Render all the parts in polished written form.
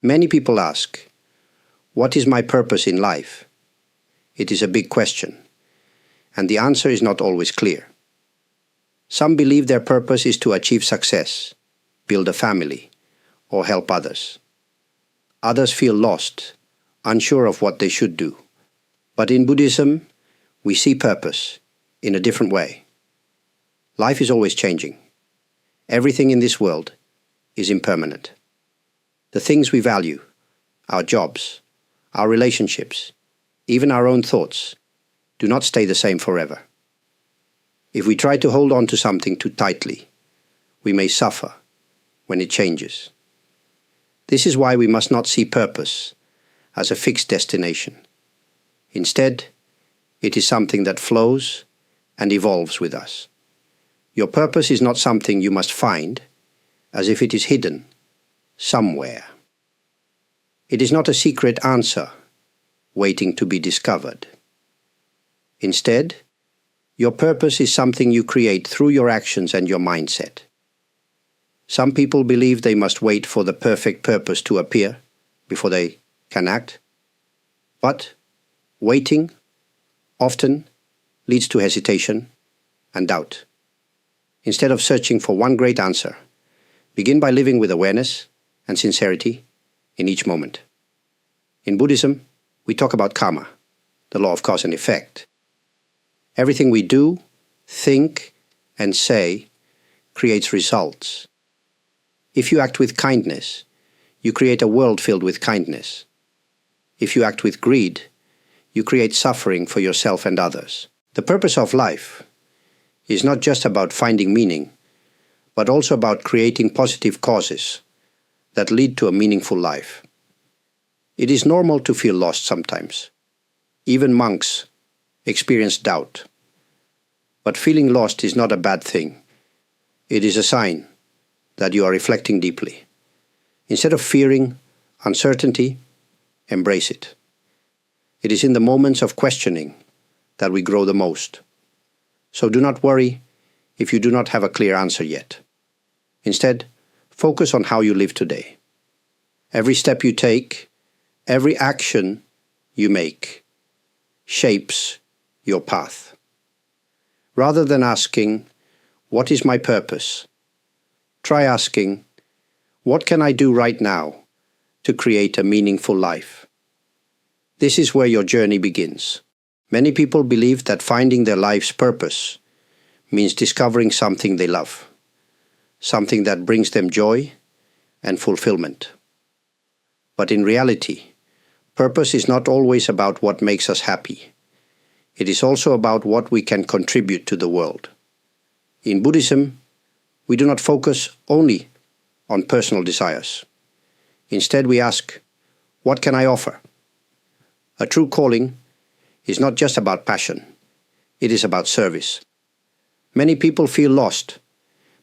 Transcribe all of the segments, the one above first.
Many people ask, what is my purpose in life? It is a big question, and the answer is not always clear. Some believe their purpose is to achieve success, build a family, or help others. Others feel lost, unsure of what they should do. But in Buddhism, we see purpose in a different way. Life is always changing. Everything in this world is impermanent. The things we value, our jobs, our relationships, even our own thoughts, do not stay the same forever. If we try to hold on to something too tightly, we may suffer when it changes. This is why we must not see purpose as a fixed destination. Instead, it is something that flows and evolves with us. Your purpose is not something you must find, as if it is hidden somewhere. It is not a secret answer waiting to be discovered. Instead, your purpose is something you create through your actions and your mindset. Some people believe they must wait for the perfect purpose to appear before they can act. But waiting often leads to hesitation and doubt. Instead of searching for one great answer, begin by living with awareness and sincerity in each moment. In Buddhism, we talk about karma, the law of cause and effect. Everything we do, think, and say creates results. If you act with kindness, you create a world filled with kindness. If you act with greed, you create suffering for yourself and others. The purpose of life is not just about finding meaning, but also about creating positive causes that lead to a meaningful life. It is normal to feel lost sometimes. Even monks experience doubt. But feeling lost is not a bad thing. It is a sign that you are reflecting deeply. Instead of fearing uncertainty, embrace it. It is in the moments of questioning that we grow the most. So do not worry if you do not have a clear answer yet. Instead, focus on how you live today. Every step you take, every action you make, shapes your path. Rather than asking, what is my purpose? Try asking, what can I do right now to create a meaningful life? This is where your journey begins. Many people believe that finding their life's purpose means discovering something they love, something that brings them joy and fulfillment. But in reality, purpose is not always about what makes us happy. It is also about what we can contribute to the world. In Buddhism, we do not focus only on personal desires. Instead, we ask, what can I offer? A true calling is not just about passion. It is about service. Many people feel lost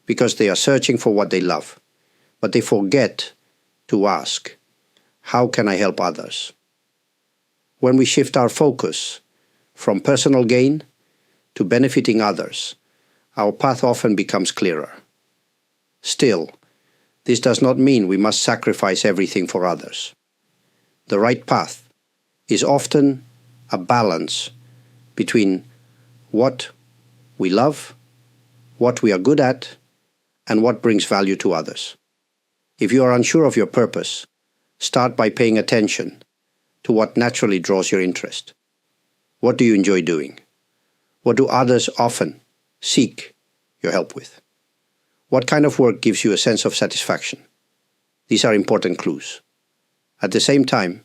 because they are searching for what they love, but they forget to ask, how can I help others? When we shift our focus from personal gain to benefiting others, our path often becomes clearer. Still, this does not mean we must sacrifice everything for others. The right path is often a balance between what we love, what we are good at, and what brings value to others. If you are unsure of your purpose, start by paying attention to what naturally draws your interest. What do you enjoy doing? What do others often seek your help with? What kind of work gives you a sense of satisfaction? These are important clues. At the same time,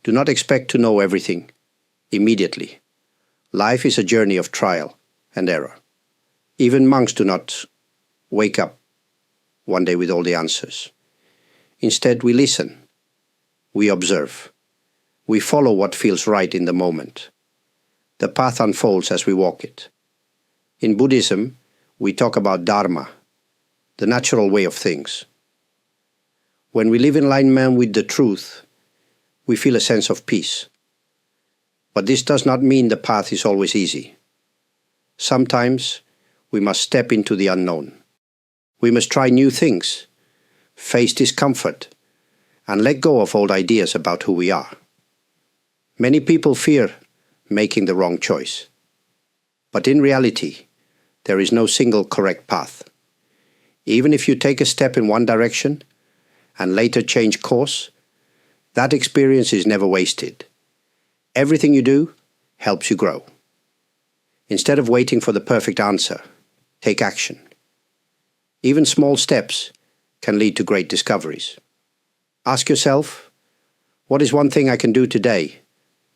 do not expect to know everything immediately. Life is a journey of trial and error. Even monks do not wake up one day with all the answers. Instead, we listen. We observe. We follow what feels right in the moment. The path unfolds as we walk it. In Buddhism, we talk about dharma, the natural way of things. When we live in alignment with the truth, we feel a sense of peace. But this does not mean the path is always easy. Sometimes we must step into the unknown. We must try new things, face discomfort, and let go of old ideas about who we are. Many people fear making the wrong choice. But in reality, there is no single correct path. Even if you take a step in one direction and later change course, that experience is never wasted. Everything you do helps you grow. Instead of waiting for the perfect answer, take action. Even small steps can lead to great discoveries. Ask yourself, what is one thing I can do today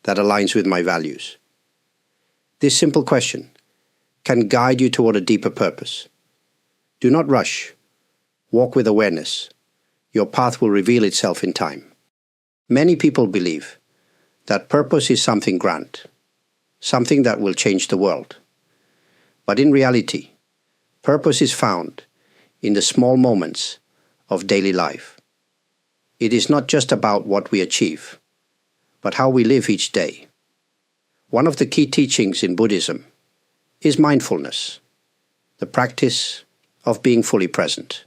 that aligns with my values? This simple question can guide you toward a deeper purpose. Do not rush. Walk with awareness. Your path will reveal itself in time. Many people believe that purpose is something grand, something that will change the world. But in reality, purpose is found in the small moments of daily life. It is not just about what we achieve, but how we live each day. One of the key teachings in Buddhism is mindfulness, the practice of being fully present.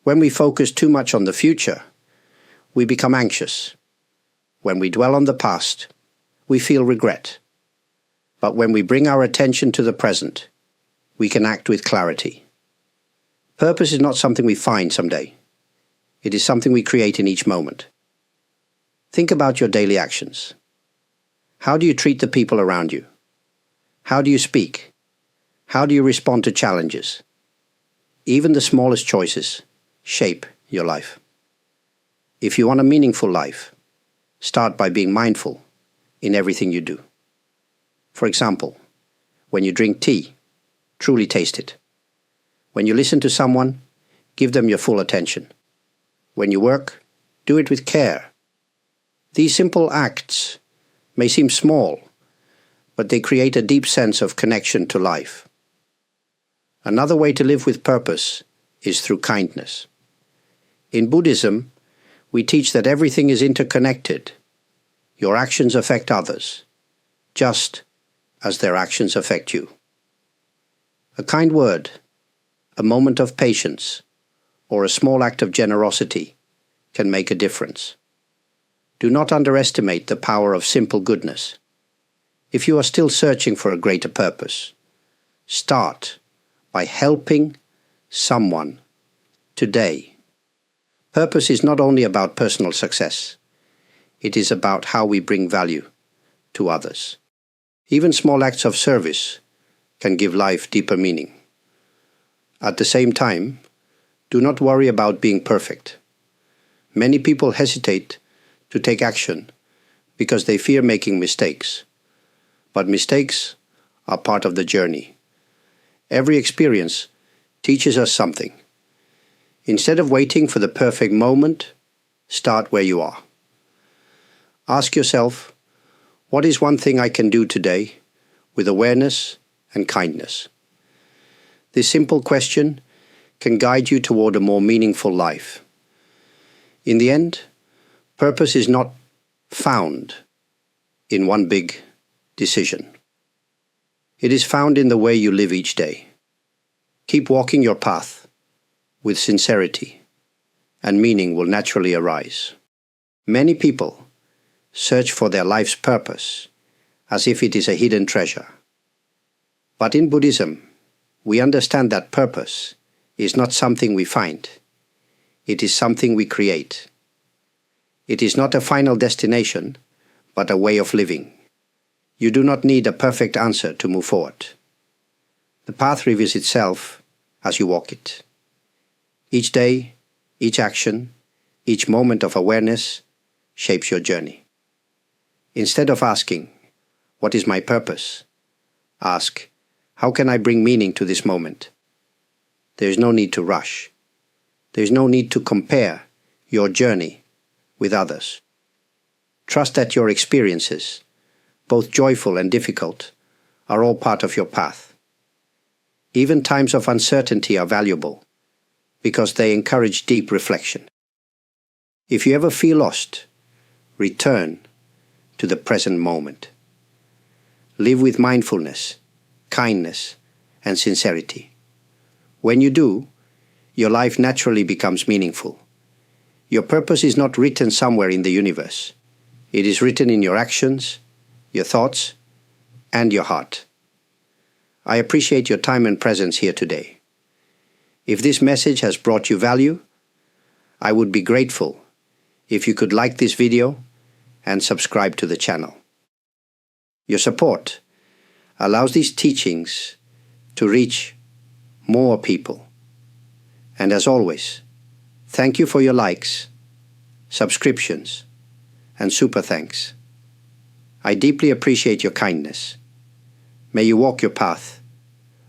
When we focus too much on the future, we become anxious. When we dwell on the past, we feel regret. But when we bring our attention to the present, we can act with clarity. Purpose is not something we find someday. It is something we create in each moment. Think about your daily actions. How do you treat the people around you? How do you speak? How do you respond to challenges? Even the smallest choices shape your life. If you want a meaningful life, start by being mindful in everything you do. For example, when you drink tea, truly taste it. When you listen to someone, give them your full attention. When you work, do it with care. These simple acts may seem small, but they create a deep sense of connection to life. Another way to live with purpose is through kindness. In Buddhism, we teach that everything is interconnected. Your actions affect others, just as their actions affect you. A kind word, a moment of patience, or a small act of generosity can make a difference. Do not underestimate the power of simple goodness. If you are still searching for a greater purpose, start by helping someone today. Purpose is not only about personal success. It is about how we bring value to others. Even small acts of service can give life deeper meaning. At the same time, do not worry about being perfect. Many people hesitate to take action because they fear making mistakes. But mistakes are part of the journey. Every experience teaches us something. Instead of waiting for the perfect moment, start where you are. Ask yourself, what is one thing I can do today with awareness and kindness? This simple question can guide you toward a more meaningful life. In the end, purpose is not found in one big decision. It is found in the way you live each day. Keep walking your path with sincerity, and meaning will naturally arise. Many people search for their life's purpose as if it is a hidden treasure. But in Buddhism, we understand that purpose is not something we find. It is something we create. It is not a final destination, but a way of living. You do not need a perfect answer to move forward. The path reveals itself as you walk it. Each day, each action, each moment of awareness shapes your journey. Instead of asking, what is my purpose? Ask, how can I bring meaning to this moment? There is no need to rush. There is no need to compare your journey with others. Trust that your experiences, both joyful and difficult, are all part of your path. Even times of uncertainty are valuable because they encourage deep reflection. If you ever feel lost, return to the present moment. Live with mindfulness, kindness, and sincerity. When you do, your life naturally becomes meaningful. Your purpose is not written somewhere in the universe. It is written in your actions, your thoughts, and your heart. I appreciate your time and presence here today. If this message has brought you value, I would be grateful if you could like this video and subscribe to the channel. Your support allows these teachings to reach more people. And as always, thank you for your likes, subscriptions, and super thanks. I deeply appreciate your kindness. May you walk your path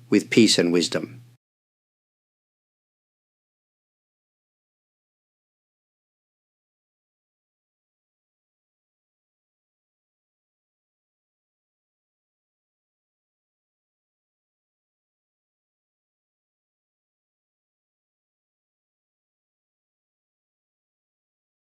with peace and wisdom.